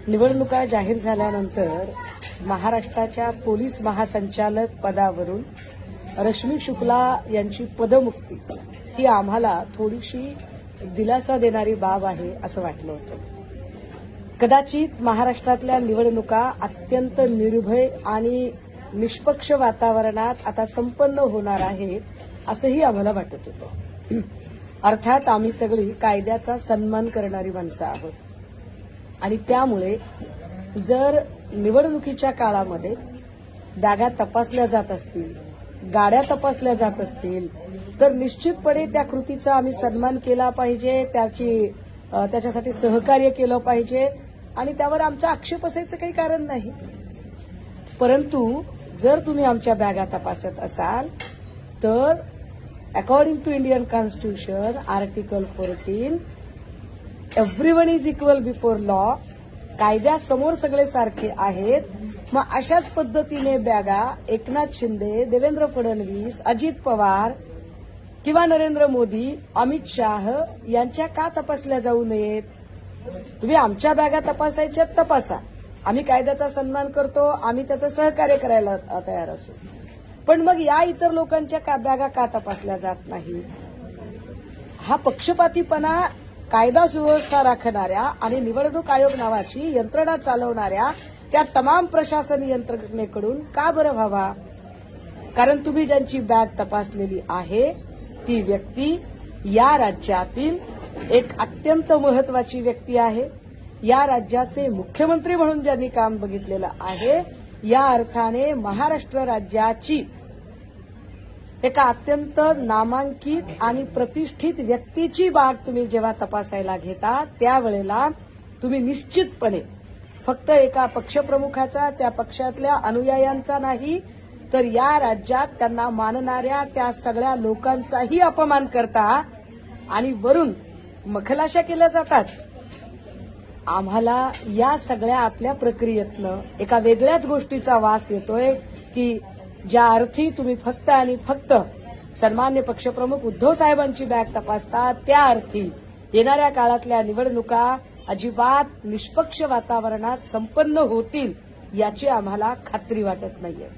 निवडणुका जाहीर झाल्यानंतर महाराष्ट्राच्या पोलीस महासंचालक पदावरून रश्मी शुक्ला यांची पदमुक्ती ही आम्हाला थोडीशी दिलासा देणारी बाब आहे असं वाटलं होतं. कदाचित महाराष्ट्रातल्या निवडणुका अत्यंत निर्भय आणि निष्पक्ष वातावरणात आता संपन्न होणार आहेत असंही आम्हाला वाटत होतं. अर्थात आम्ही सगळी कायद्याचा सन्मान करणारी माणसं आहोत आणि त्यामुळे जर निवडणुकीच्या काळामध्ये बॅगा तपासल्या जात असतील, गाड्या तपासल्या जात असतील तर निश्चितपणे त्या कृतीचा आम्ही सन्मान केला पाहिजे, त्याच्यासाठी सहकार्य केलं पाहिजे आणि त्यावर आमचा आक्षेप असायचं काही कारण नाही. परंतु जर तुम्ही आमच्या बॅगा तपासत असाल तर according to Indian constitution article 14 everyone is equal before law, कायद्यासमोर सगळे सारखे आहेत. मग अशाच पद्धतीने बॅगा एकनाथ शिंदे, देवेंद्र फडणवीस, अजित पवार किंवा नरेंद्र मोदी, अमित शाह यांच्या का तपासल्या जाऊ नयेत? तुम्ही आमच्या बॅगा तपासायच्या तपासा, आम्ही कायद्याचा सन्मान करतो, आम्ही त्याचं सहकार्य करायला तयार असू. पण मग या इतर लोकांच्या बॅगा का तपासल्या जात नाही? हा पक्षपातीपणा कायदा सुव्यवस्था राखणाऱ्या आणि निवडणूक आयोग नावाची यंत्रणा चालवणाऱ्या त्या तमाम प्रशासनीय यंत्रणेकडून का बरं व्हावा? कारण तुम्ही ज्यांची बॅग तपासलेली आहे ती व्यक्ती या राज्यातील एक अत्यंत महत्वाची व्यक्ती आहे, या राज्याचे मुख्यमंत्री म्हणून ज्यांनी काम बघितलेलं आहे, या अर्थाने महाराष्ट्र राज्याची एका अत्यंत नामांकित आणि प्रतिष्ठित व्यक्तीची बाग तुम्ही जेव्हा तपासायला घेता त्यावेळेला तुम्ही निश्चितपणे फक्त एका पक्षप्रमुखाचा, त्या पक्षातल्या अनुयायांचा नाही तर या राज्यात त्यांना मानणाऱ्या त्या सगळ्या लोकांचाही अपमान करता आणि वरून मखलाशा केल्या जातात. आम्हाला या सगळ्या आपल्या प्रक्रियेतनं एका वेगळ्याच गोष्टीचा वास येतोय की ज्या अर्थी तुम्ही फक्त आणि फक्त सन्मान्य पक्षप्रमुख उद्धव साहेबांची बॅग तपासता त्या अर्थी येणाऱ्या काळातल्या निवडणुका अजिबात निष्पक्ष वातावरणात संपन्न होतील याची आम्हाला खात्री वाटत नाहीये.